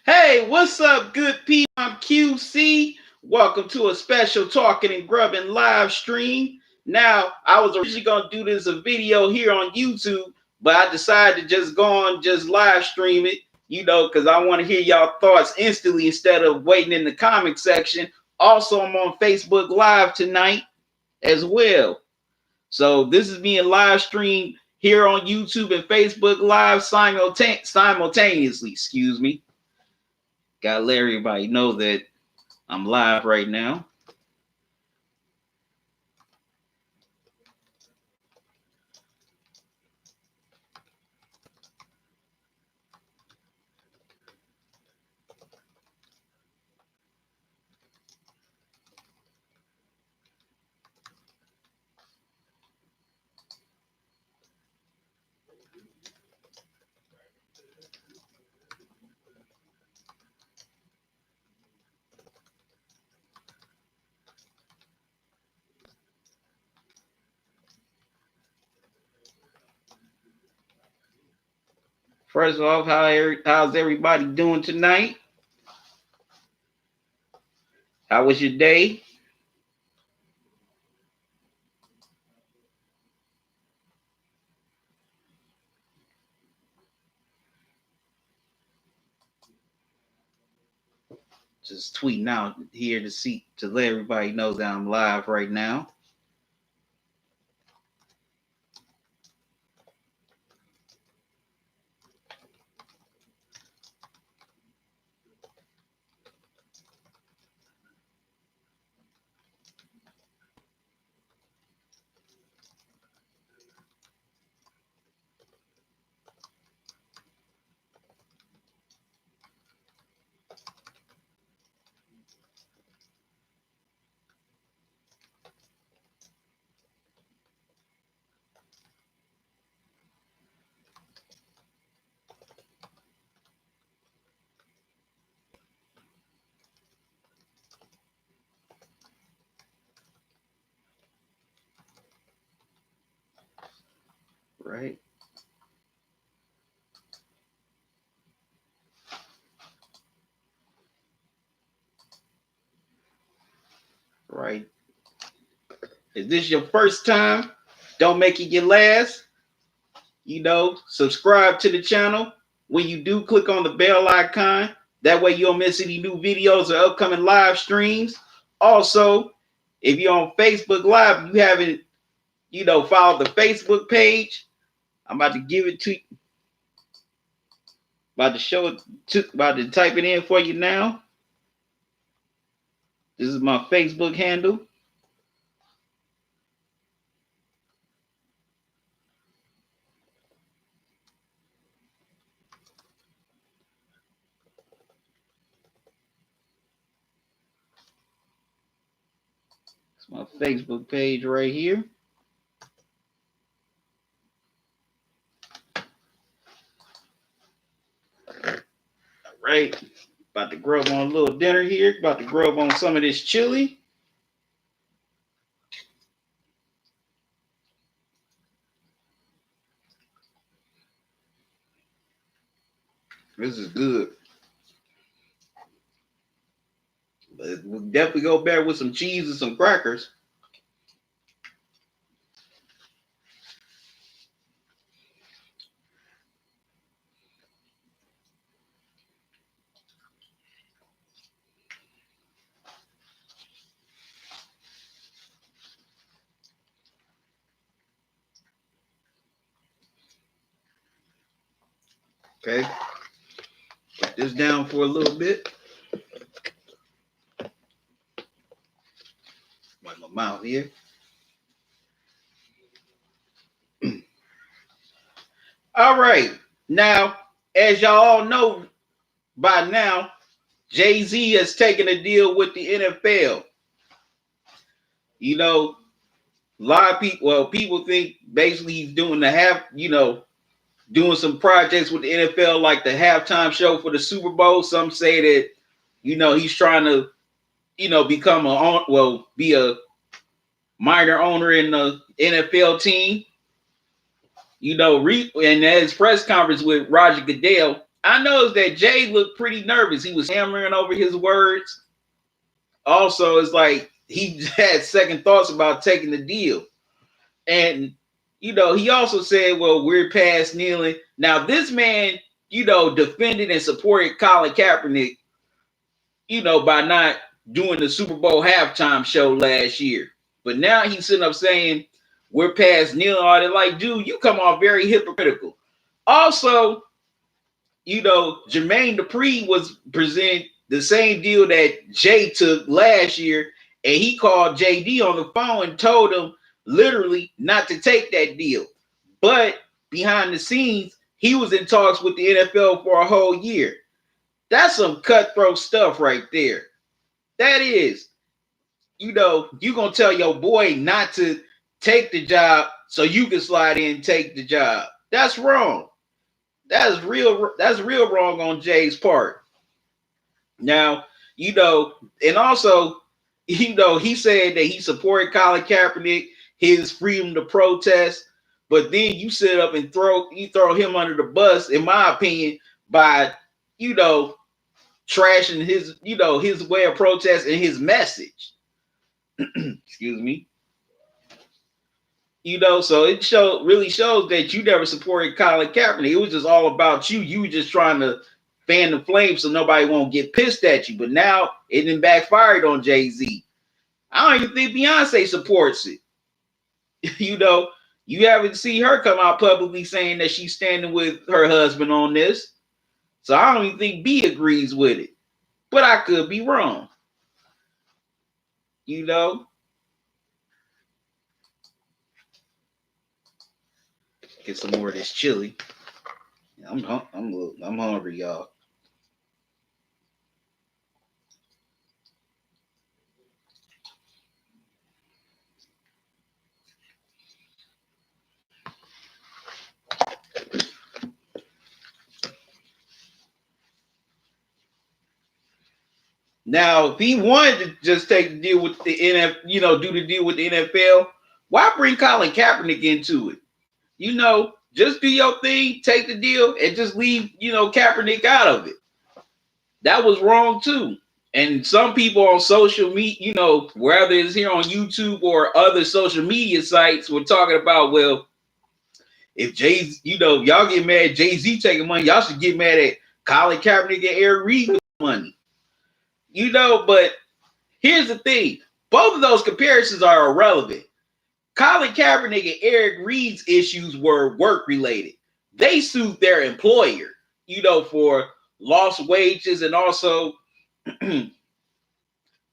Hey, what's up, good people? I'm QC. Welcome to a special Talking and Grubbing live stream. Now, I was originally going to do this a video here on YouTube, but I decided to just go on, just live stream it, because I want to hear y'all thoughts instantly instead of waiting in the comment section. Also, I'm on Facebook Live tonight as well. So, this is being live streamed here on YouTube and Facebook Live simultaneously. Excuse me. Gotta let everybody know that I'm live right now. First off, how's everybody doing tonight? How was your day? Just tweeting out here to let everybody know that I'm live right now. Right. Right. If this is your first time, don't make it your last. Subscribe to the channel. When you do, click on the bell icon. That way you don't miss any new videos or upcoming live streams. Also, if you're on Facebook Live, you haven't, followed the Facebook page. I'm about to give it to you. About to show it about to type it in for you now. This is my Facebook handle. It's my Facebook page right here. All right. About to grub on a little dinner here. About to grub on some of this chili. This is good. But we'll definitely go better with some cheese and some crackers. Okay. Put this down for a little bit. Wipe my mouth here. All right. Now, as y'all all know by now, Jay-Z has taken a deal with the NFL. A lot of people think basically he's doing doing some projects with the NFL, like the halftime show for the Super Bowl. Some say that, he's trying to, be a minor owner in the NFL team. And at his press conference with Roger Goodell, I noticed that Jay looked pretty nervous. He was hammering over his words. Also, it's like he had second thoughts about taking the deal. And, he also said, well, we're past kneeling. Now, this man, defended and supported Colin Kaepernick, by not doing the Super Bowl halftime show last year. But now he's sitting up saying, we're past kneeling. All that. Like, dude, you come off very hypocritical. Also, Jermaine Dupri was presenting the same deal that Jay took last year, and he called JD on the phone and told him literally not to take that deal. But behind the scenes, he was in talks with the NFL for a whole year. That's some cutthroat stuff right there. That is, you're going to tell your boy not to take the job so you can slide in and take the job. That's wrong. That's real wrong on Jay's part. Now, and also, he said that he supported Colin Kaepernick, his freedom to protest, but then you sit up and throw him under the bus, in my opinion, by, trashing his way of protest and his message. Excuse me. So it really shows that you never supported Colin Kaepernick. It was just all about you. You were just trying to fan the flames so nobody won't get pissed at you. But now it done backfired on Jay-Z. I don't even think Beyonce supports it. You haven't seen her come out publicly saying that she's standing with her husband on this. So I don't even think B agrees with it. But I could be wrong. Get some more of this chili. I'm hungry, y'all. Now, if he wanted to just take the deal with the NFL, do the deal with the NFL, why bring Colin Kaepernick into it? Just do your thing, take the deal, and just leave, Kaepernick out of it. That was wrong too. And some people on social media, whether it's here on YouTube or other social media sites, were talking about, well, if y'all get mad at Jay-Z taking money, y'all should get mad at Colin Kaepernick and Eric Reid with money. But here's the thing. Both of those comparisons are irrelevant. Colin Kaepernick and Eric Reid's issues were work-related. They sued their employer, for lost wages and also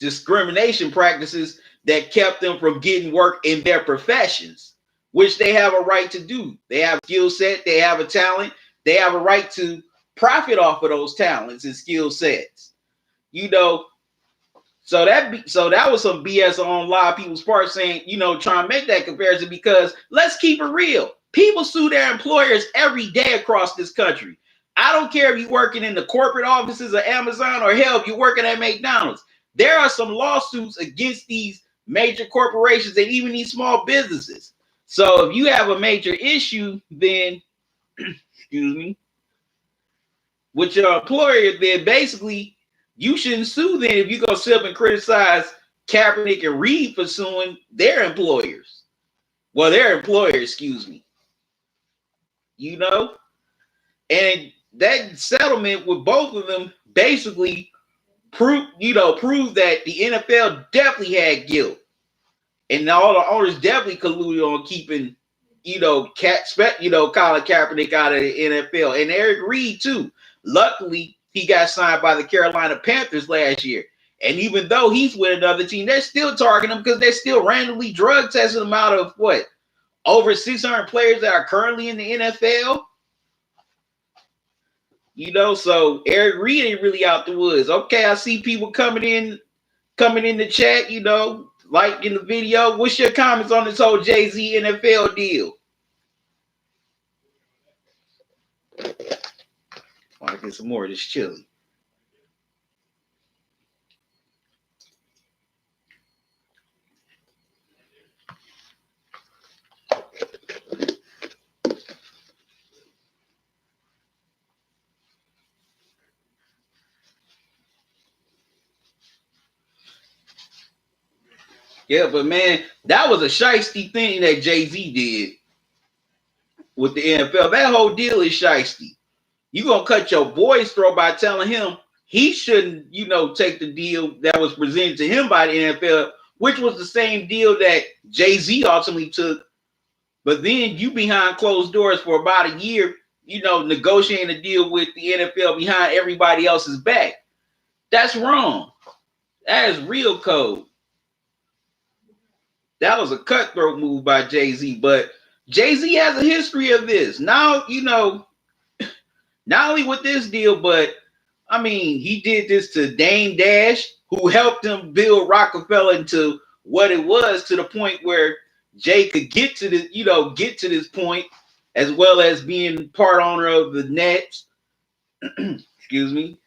discrimination practices that kept them from getting work in their professions, which they have a right to do. They have a skill set, they have a talent, they have a right to profit off of those talents and skill sets. So that was some BS on a lot of people's part, saying, trying to make that comparison, because let's keep it real. People sue their employers every day across this country. I don't care if you're working in the corporate offices of Amazon or hell, if you're working at McDonald's. There are some lawsuits against these major corporations and even these small businesses. So if you have a major issue, then, excuse me, with your employer, then basically you shouldn't sue them if you're going to sit up and criticize Kaepernick and Reid for suing their employers. Well, their employer, excuse me. And that settlement with both of them basically proved that the NFL definitely had guilt. And all the owners definitely colluded on keeping, Colin Kaepernick out of the NFL. And Eric Reid, too. Luckily, he got signed by the Carolina Panthers last year. And even though he's with another team, they're still targeting him because they're still randomly drug testing him out of over 600 players that are currently in the NFL. So Eric Reid ain't really out the woods. Okay, I see people coming in the chat, like in the video. What's your comments on this whole Jay-Z NFL deal? I want to get some more of this chili. Yeah, but man, that was a shiesty thing that Jay-Z did with the NFL. That whole deal is shiesty. You gonna cut your boy's throat by telling him he shouldn't, take the deal that was presented to him by the NFL, which was the same deal that Jay-Z ultimately took. But then you behind closed doors for about a year, negotiating a deal with the NFL behind everybody else's back. That's wrong. That is real code. That was a cutthroat move by Jay-Z, but Jay-Z has a history of this. Now, not only with this deal, but I mean, he did this to Dame Dash, who helped him build Rockefeller into what it was, to the point where Jay could get to this point, as well as being part owner of the Nets. Excuse me.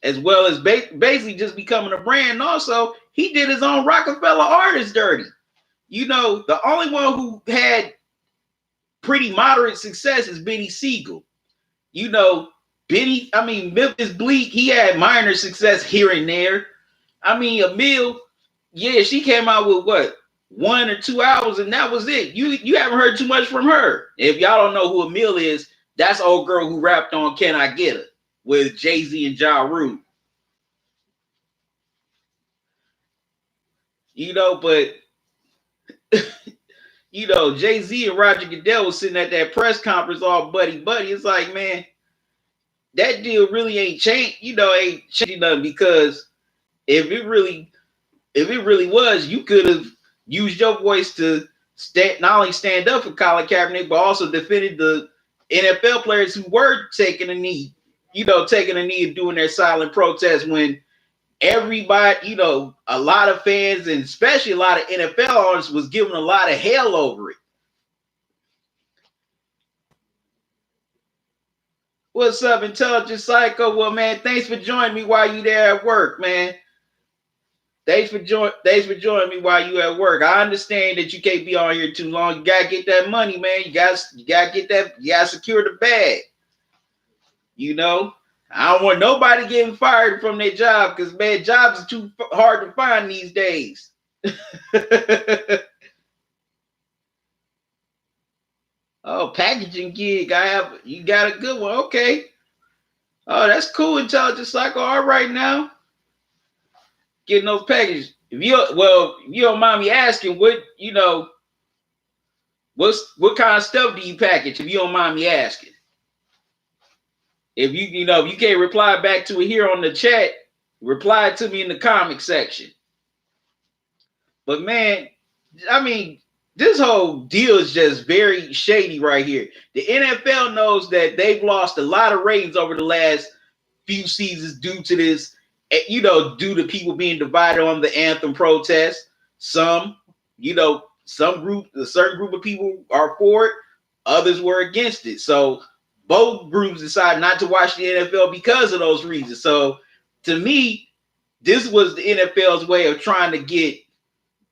As well as basically just becoming a brand. And also, he did his own Rockefeller artist dirty. The only one who had pretty moderate success is Benny Siegel. Memphis Bleak, he had minor success here and there. I mean, Emile, yeah, she came out with what, 1 or 2 hours, and that was it. You haven't heard too much from her. If y'all don't know who Emile is, that's old girl who rapped on Can I Get Her with Jay-Z and Ja Rule. But Jay-Z and Roger Goodell was sitting at that press conference all buddy. It's like, man, that deal really ain't changed, ain't changing nothing, because if it really was, you could have used your voice to not only stand up for Colin Kaepernick, but also defended the NFL players who were taking a knee and doing their silent protest, when everybody, a lot of fans and especially a lot of NFL owners was giving a lot of hell over it. What's up, Intelligent Psycho? Well, man, thanks for joining me while you there at work, man. Thanks for joining me while you at work. I understand that you can't be on here too long. You gotta get that money, man. You gotta get that. You gotta secure the bag. I don't want nobody getting fired from their job, because, man, jobs are too hard to find these days. Oh, packaging gig. You got a good one. Okay. Oh, that's cool, Intelligent Psycho. All right now. Getting those packages. If you don't mind me asking, what kind of stuff do you package, if you don't mind me asking? If if you can't reply back to it here on the chat, reply to me in the comment section. But, man, I mean, this whole deal is just very shady right here. The NFL knows that they've lost a lot of ratings over the last few seasons due to this, due to people being divided on the anthem protest. A certain group of people are for it, others were against it. So both groups decided not to watch the NFL because of those reasons. So to me, this was the NFL's way of trying to get,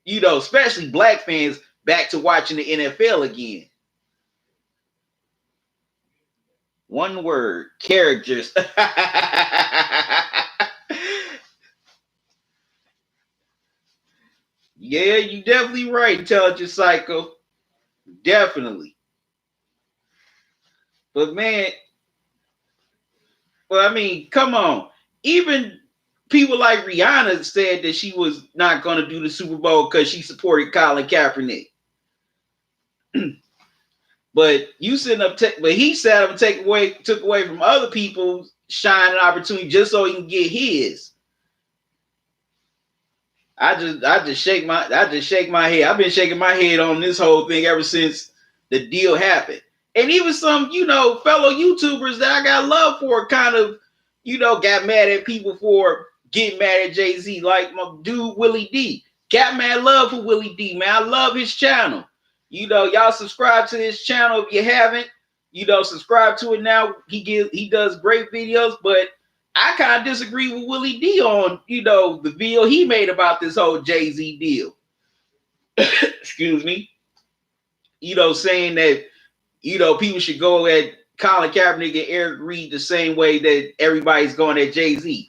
especially black fans, back to watching the NFL again. One word: characters. Yeah, you definitely right, Intelligent Psycho. Definitely. But, man, well, I mean, come on. Even people like Rihanna said that she was not going to do the Super Bowl because she supported Colin Kaepernick. But you sitting up, but he sat up and took away from other people's shine and opportunity just so he can get his. I just shake my head. I've been shaking my head on this whole thing ever since the deal happened. And even some, fellow YouTubers that I got love for kind of, got mad at people for getting mad at Jay-Z, like my dude Willie D. Got mad love for Willie D, man. I love his channel. Y'all subscribe to his channel if you haven't. Subscribe to it now. He does great videos, but I kind of disagree with Willie D on, the video he made about this whole Jay-Z deal. Excuse me. Saying that, people should go at Colin Kaepernick and Eric Reid the same way that everybody's going at Jay-Z.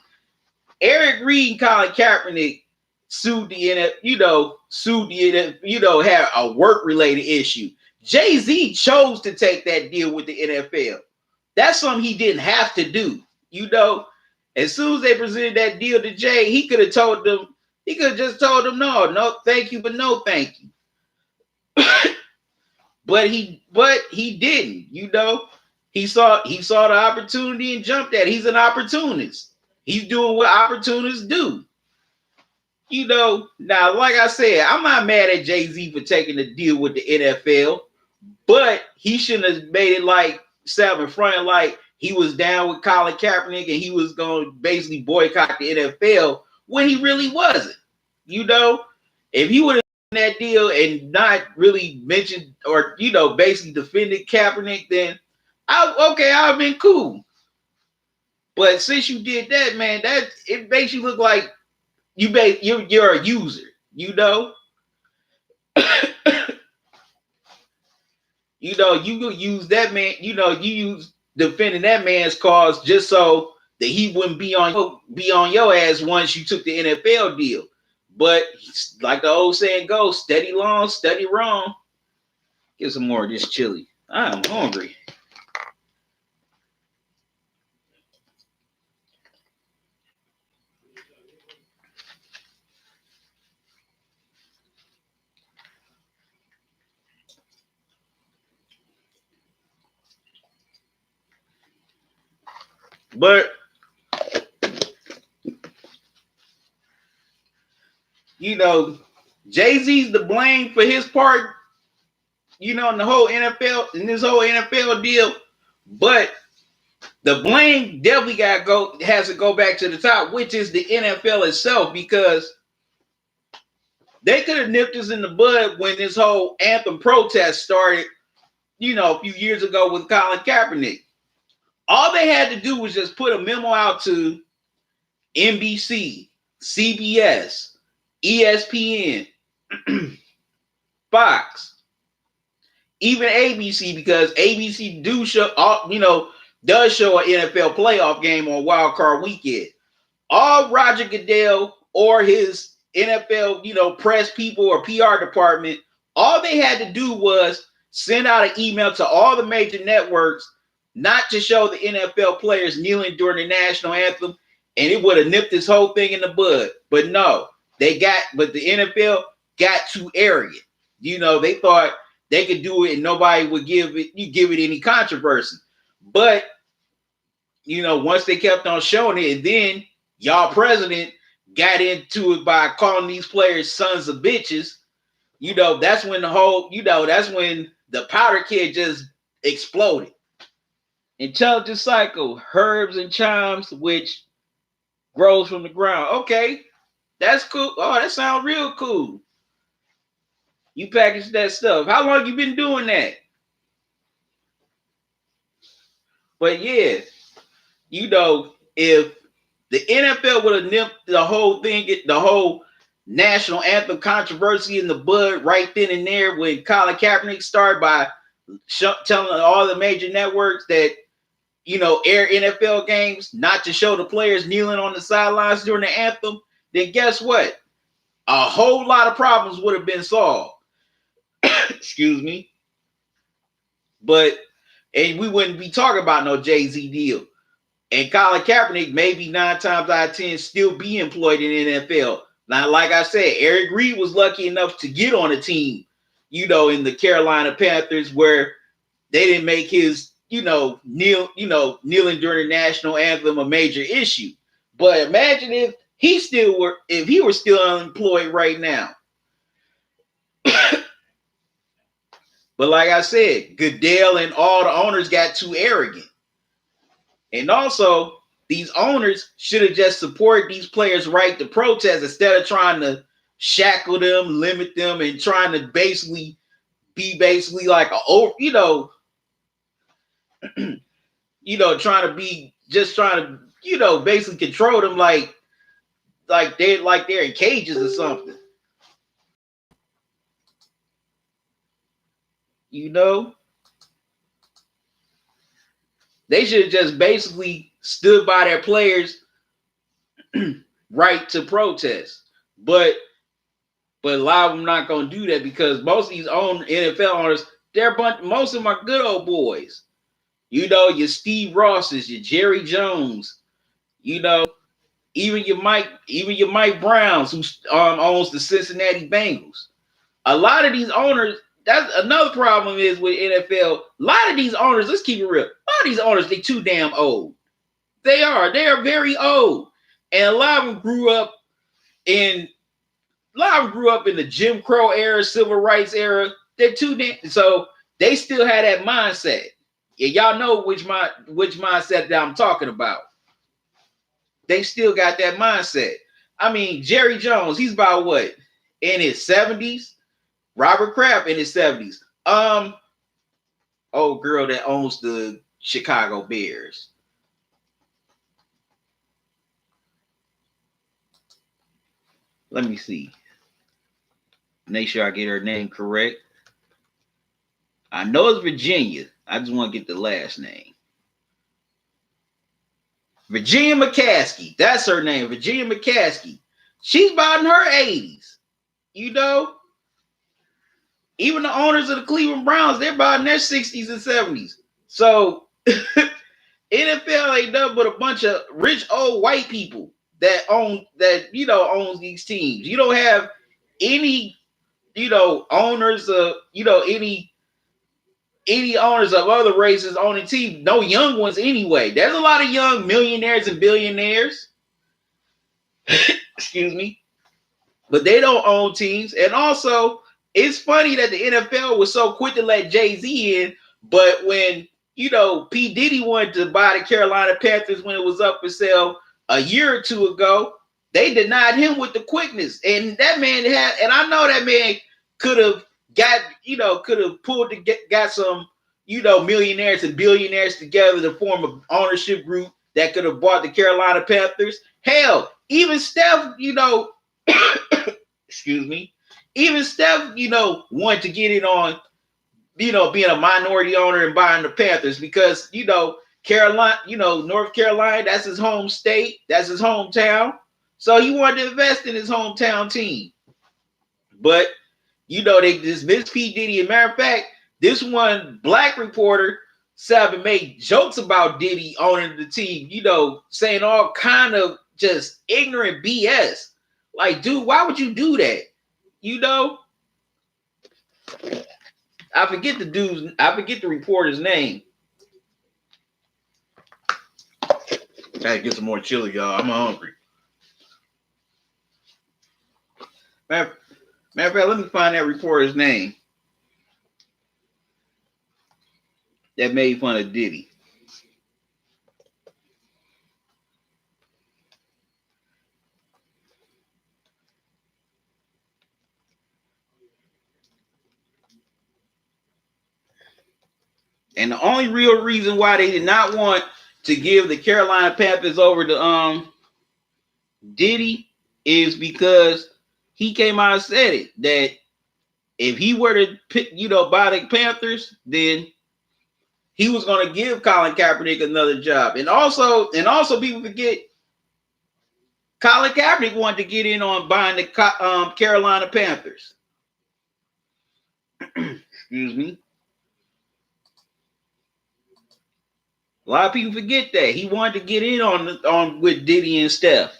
Eric Reid and Colin Kaepernick sued the NFL, sued the NFL, had a work related issue. Jay-Z chose to take that deal with the NFL. That's something he didn't have to do. As soon as they presented that deal to Jay, he could have told them, he could have just told them, no, thank you, but no, thank you. but he didn't. He saw the opportunity and jumped at it. He's an opportunist. He's doing what opportunists do. Now, like I said, I'm not mad at Jay-Z for taking the deal with the NFL, but he shouldn't have made it like self in front of like he was down with Colin Kaepernick and he was going to basically boycott the NFL when he really wasn't. If he would have done that deal and not really mentioned or, basically defended Kaepernick, then I'd have been cool. But since you did that, man, it makes you look like you're a user, you could use that man, you use defending that man's cause just so that he wouldn't be on your ass once you took the NFL deal. But like the old saying goes, steady long, steady wrong. Get some more of this chili. I'm hungry. But Jay-Z's to blame for his part, in the whole NFL, in this whole NFL deal. But the blame definitely has to go back to the top, which is the NFL itself, because they could have nipped us in the bud when this whole anthem protest started, a few years ago with Colin Kaepernick. All they had to do was just put a memo out to NBC, CBS, ESPN, Fox, even ABC, because ABC does show an NFL playoff game on Wild Card Weekend. All Roger Goodell or his NFL, press people or PR department, all they had to do was send out an email to all the major networks not to show the NFL players kneeling during the national anthem, and it would have nipped this whole thing in the bud. But no, the NFL got too arrogant. They thought they could do it and nobody would give it any controversy. But once they kept on showing it, and then y'all president got into it by calling these players sons of bitches, that's when that's when the powder keg just exploded. Intelligent cycle, herbs and chimes, which grows from the ground. Okay, that's cool. Oh, that sounds real cool. You package that stuff. How long you been doing that? But yeah, if the NFL would have nipped the whole thing, the whole national anthem controversy in the bud right then and there when Colin Kaepernick started by telling all the major networks that air NFL games not to show the players kneeling on the sidelines during the anthem, then guess what? A whole lot of problems would have been solved. Excuse me. And we wouldn't be talking about no Jay-Z deal. And Colin Kaepernick maybe 9 times out of 10 still be employed in the NFL. Now, like I said, Eric Reid was lucky enough to get on a team, in the Carolina Panthers where they didn't make his kneeling during the national anthem a major issue. But imagine if he were still unemployed right now. But like I said, Goodell and all the owners got too arrogant. And also, these owners should have just supported these players' right to protest instead of trying to shackle them, limit them, and trying to be like trying to basically control them like they're in cages or something. They should have just basically stood by their players' right to protest. But a lot of them not gonna do that because most of these own NFL owners, most of them are good old boys. You know, your Steve Rosses, your Jerry Jones, you know, even your Mike Browns, who owns the Cincinnati Bengals. A lot of these owners, that's another problem is with NFL. A lot of these owners, let's keep it real. A lot of these owners, they too damn old. They are very old. And a lot of them grew up in the Jim Crow era, civil rights era. They're too damn, so they still had that mindset. Yeah, y'all know which mindset that I'm talking about. They still got that mindset. I mean, Jerry Jones, he's about what? In his 70s? Robert Kraft in his 70s. Old girl that owns the Chicago Bears. Let me see. Make sure I get her name correct. I know it's Virginia. I just want to get the last name. Virginia McCaskey. That's her name. Virginia McCaskey. She's about in her 80s. You know? Even the owners of the Cleveland Browns, they're about in their 60s and 70s. So NFL ain't nothing but a bunch of rich old white people that owns these teams. You don't have any, owners of, any owners of other races on the team. No young ones anyway. There's a lot of young millionaires and billionaires. Excuse me. But they don't own teams. And also, it's funny that the NFL was so quick to let Jay-Z in, but when P. Diddy wanted to buy the Carolina Panthers when it was up for sale a year or two ago, they denied him with the quickness. And that man and I know that man could have got some, millionaires and billionaires together to form an ownership group that could have bought the Carolina Panthers. Hell, even Steph, excuse me, even Steph, wanted to get in on, being a minority owner and buying the Panthers because, Carolina, North Carolina, that's his home state. That's his hometown. So he wanted to invest in his hometown team. But, they dismissed P. Diddy. As a matter of fact, this one black reporter made jokes about Diddy owning the team, saying all kind of just ignorant BS. Like, dude, why would you do that? I forget the reporter's name. Gotta get some more chili, y'all. I'm hungry. Matter of fact, let me find that reporter's name that made fun of Diddy. And the only real reason why they did not want to give the Carolina Panthers over to Diddy is because he came out and said it, that if he were to buy the Panthers, then he was going to give Colin Kaepernick another job. And also people forget Colin Kaepernick wanted to get in on buying the Carolina Panthers. Excuse me. A lot of people forget that he wanted to get in on with Diddy and Steph.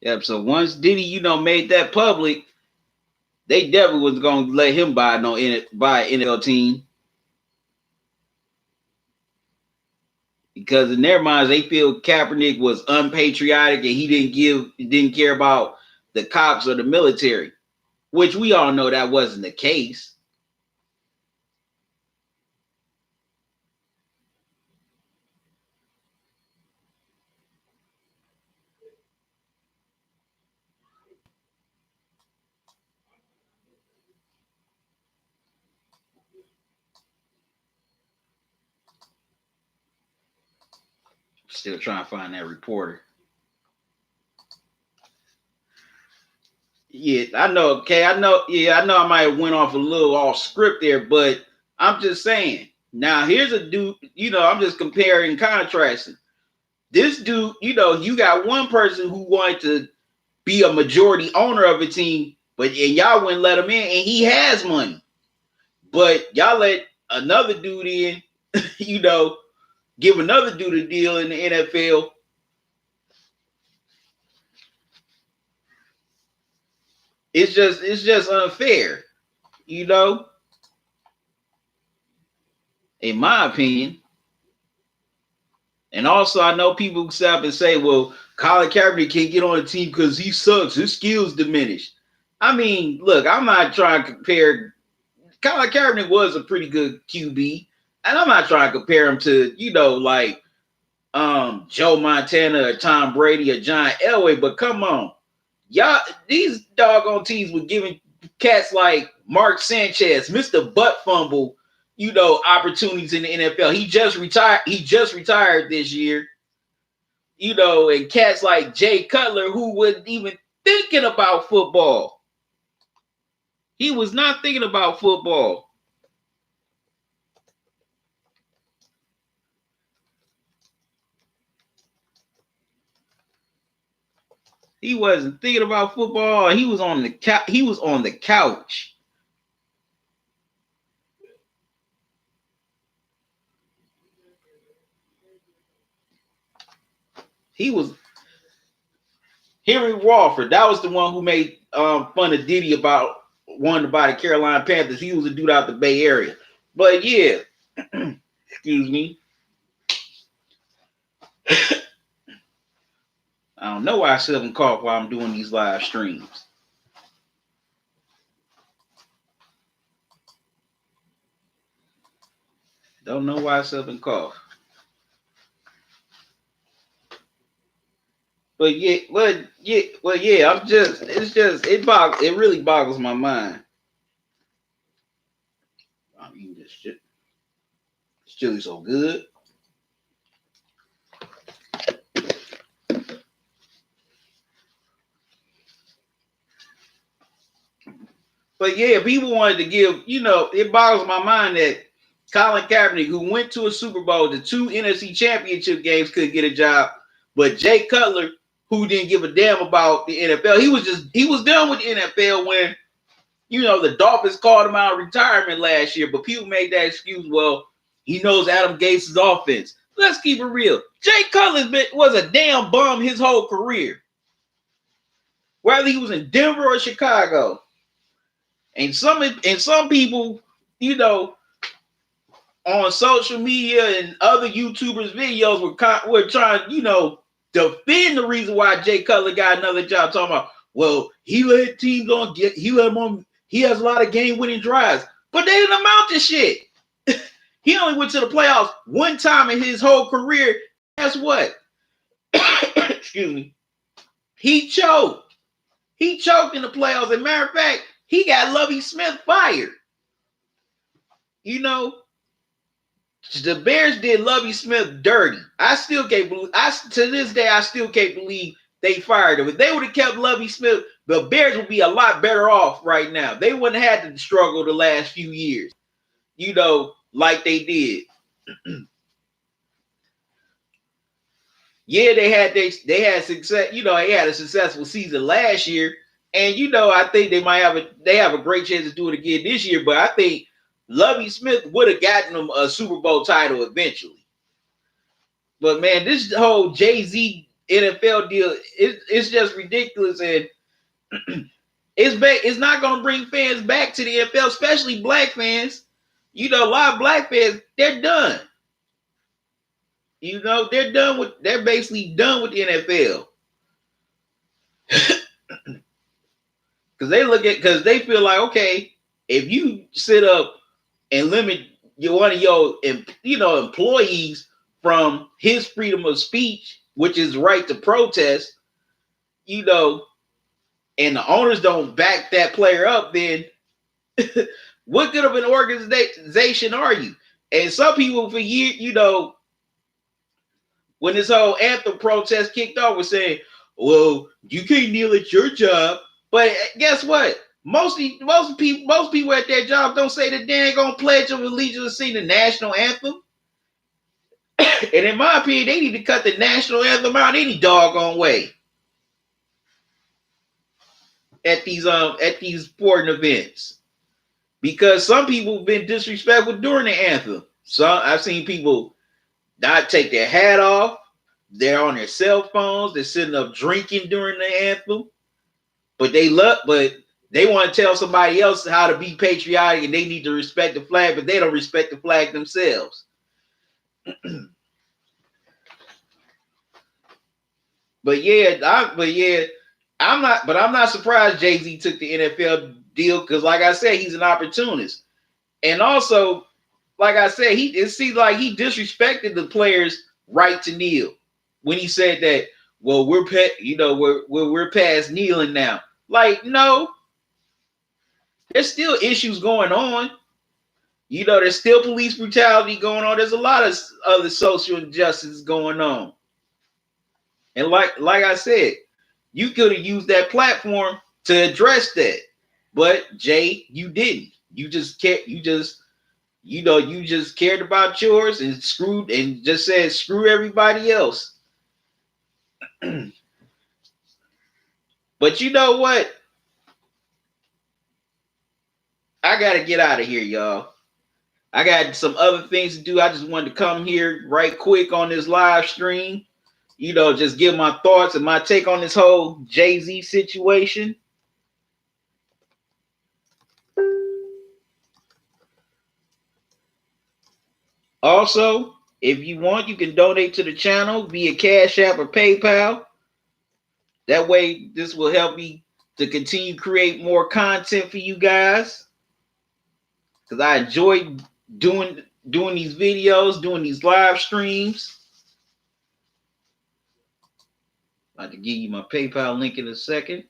Yep. So once Diddy, made that public, they definitely was gonna let him buy an NFL team. Because in their minds, they feel Kaepernick was unpatriotic and he didn't care about the cops or the military, which we all know that wasn't the case. Still trying to find that reporter. Yeah, I know. Okay, I know. Yeah, I know. I might have went off a little off script there, but I'm just saying. Now, here's a dude. I'm just comparing, and contrasting. This dude, you got one person who wanted to be a majority owner of a team, and y'all wouldn't let him in, and he has money. But y'all let another dude in, give another dude a deal in the NFL. It's just unfair, in my opinion. And also, I know people who stop and say, well, Colin Kaepernick can't get on the team because he sucks. His skills diminished. I mean, look, I'm not trying to compare. Colin Kaepernick was a pretty good QB. And I'm not trying to compare him to, like Joe Montana or Tom Brady or John Elway. But come on. Y'all, these doggone teams were giving cats like Mark Sanchez, Mr. Butt Fumble, opportunities in the NFL. He just retired this year. And cats like Jay Cutler, who wasn't even thinking about football. He was not thinking about football. He wasn't thinking about football. He was on the couch. He was on the couch. He was Henry Walford. That was the one who made fun of Diddy about wanting to buy the Carolina Panthers. He was a dude out the Bay Area. But yeah, excuse me. I don't know why I still haven't cough while I'm doing these live streams. Don't know why I still haven't cough. But yeah, it really boggles my mind. I'm eating this shit. This chili so good. But yeah, people wanted to give, it boggles my mind that Colin Kaepernick, who went to a Super Bowl, the 2 NFC Championship games, couldn't get a job. But Jay Cutler, who didn't give a damn about the NFL, he was done with the NFL when, the Dolphins called him out of retirement last year. But people made that excuse, well, he knows Adam Gase's offense. Let's keep it real. Jay Cutler was a damn bum his whole career. Whether he was in Denver or Chicago. And some people, on social media and other YouTubers' videos were trying, defend the reason why Jay Cutler got another job. Talking about, well, he let teams he let him on. He has a lot of game-winning drives, but they didn't amount to shit. He only went to the playoffs one time in his whole career. Guess what? Excuse me. He choked. He choked in the playoffs. As a matter of fact, he got Lovie Smith fired. The Bears did Lovie Smith dirty. I still can't believe. To this day, I still can't believe they fired him. If they would have kept Lovie Smith, the Bears would be a lot better off right now. They wouldn't have had to struggle the last few years, like they did. Yeah, they had success. They had a successful season last year, and I think they have a great chance to do it again this year. But I think Lovie Smith would have gotten them a Super Bowl title eventually. But man, this whole Jay-Z NFL deal, it's just ridiculous, and it's not going to bring fans back to the NFL, especially black fans. A lot of black fans, they're done. They're basically done with the NFL. Because they feel like, okay, if you sit up and limit one of your employees from his freedom of speech, which is right to protest, and the owners don't back that player up, then what good of an organization are you? And some people for years, when this whole anthem protest kicked off, were saying, well, you can't kneel at your job. But guess what? Most people at their job don't say the dang on pledge of allegiance to sing the national anthem. And in my opinion, they need to cut the national anthem out any doggone way at these sporting events. Because some people have been disrespectful during the anthem. Some I've seen people not take their hat off. They're on their cell phones. They're sitting up drinking during the anthem. But they want to tell somebody else how to be patriotic and they need to respect the flag, but they don't respect the flag themselves. I'm not surprised Jay-Z took the NFL deal because, like I said, he's an opportunist. And also, like I said, it seems like he disrespected the players' right to kneel when he said that, well, we're past kneeling now. Like, no, there's still issues going on. There's still police brutality going on. There's a lot of other social injustice going on. And like I said, you could have used that platform to address that. But Jay, you didn't. You just cared about yours and just said screw everybody else. But you know what? I gotta get out of here, y'all. I got some other things to do. I just wanted to come here right quick on this live stream. Just give my thoughts and my take on this whole Jay-Z situation. Also, if you want, you can donate to the channel via Cash App or PayPal. That way, this will help me to continue to create more content for you guys. Because I enjoy doing these videos, doing these live streams. I'd like to give you my PayPal link in a second.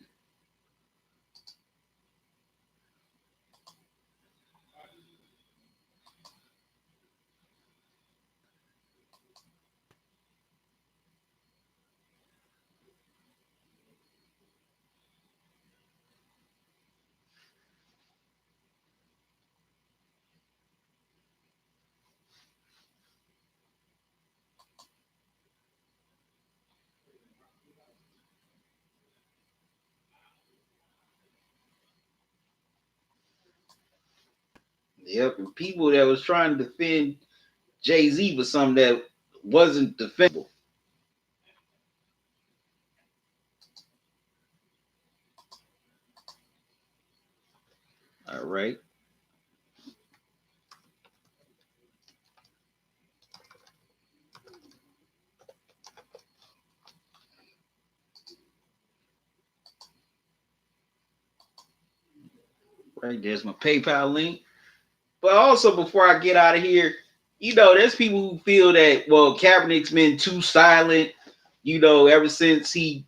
Yep, and people that was trying to defend Jay-Z for something that wasn't defendable. All right. Right, there's my PayPal link. But also, before I get out of here, there's people who feel that, well, Kaepernick's been too silent, ever since he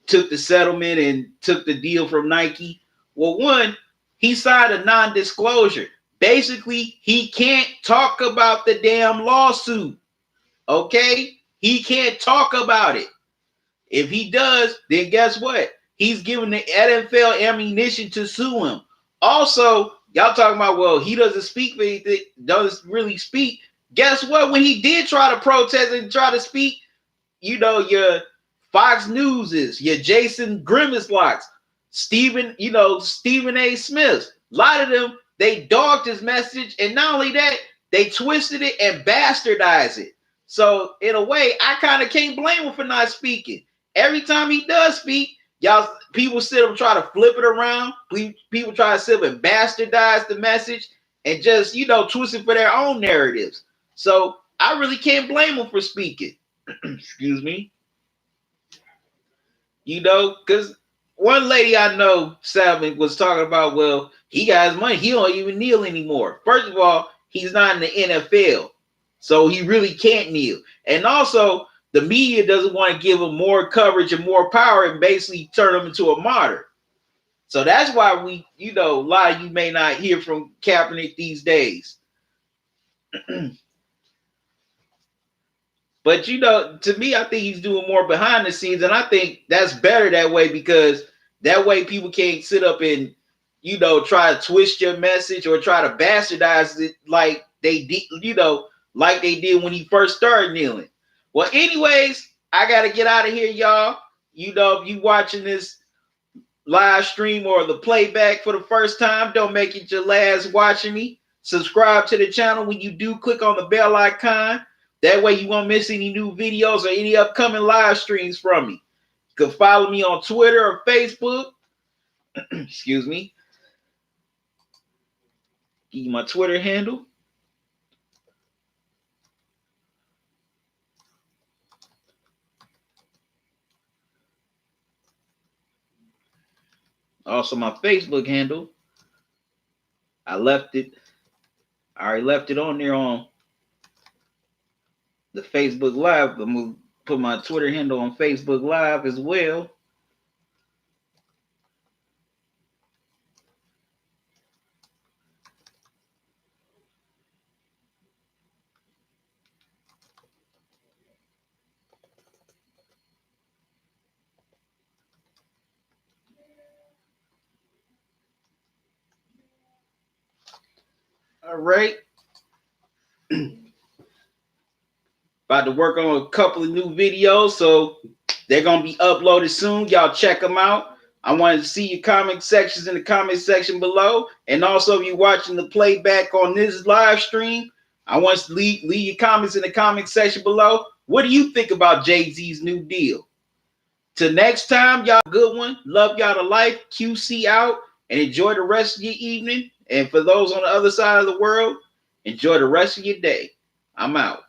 took the settlement and took the deal from Nike. Well, one, he signed a non-disclosure. Basically, he can't talk about the damn lawsuit. Okay? He can't talk about it. If he does, then guess what? He's giving the NFL ammunition to sue him. Also, y'all talking about, well, he doesn't speak for anything, doesn't really speak. Guess what? When he did try to protest and try to speak, your Fox News, your Jason Grimmislocks, Stephen A. Smith, a lot of them, they dogged his message, and not only that, they twisted it and bastardized it. So in a way, I kind of can't blame him for not speaking. Every time he does speak, people sit up and try to flip it around. People try to sit up and bastardize the message and just, twist it for their own narratives. So I really can't blame him for speaking. Excuse me. Because one lady I know, Salmon, was talking about, well, he got his money. He don't even kneel anymore. First of all, he's not in the NFL. So he really can't kneel. And also, the media doesn't want to give him more coverage and more power and basically turn him into a martyr. So that's why a lot of you may not hear from Kaepernick these days. But, to me, I think he's doing more behind the scenes. And I think that's better that way because, That way people can't sit up and, try to twist your message or try to bastardize it like they did, like they did when he first started kneeling. Well, anyways, I got to get out of here, y'all. If you watching this live stream or the playback for the first time, don't make it your last watching me. Subscribe to the channel. When you do, click on the bell icon. That way you won't miss any new videos or any upcoming live streams from me. You can follow me on Twitter or Facebook. Excuse me. Give you my Twitter handle. Also my Facebook handle. I already left it on there on the Facebook Live. I'm going to put my Twitter handle on Facebook Live as well. All right. About to work on a couple of new videos, so they're going to be uploaded soon. Y'all check them out. I wanted to see your comment sections in the comment section below. And also, if you're watching the playback on this live stream, I want to leave your comments in the comment section below. What do you think about Jay-Z's new deal? Till next time, y'all, good one. Love y'all to life. QC out, and enjoy the rest of your evening. And for those on the other side of the world, enjoy the rest of your day. I'm out.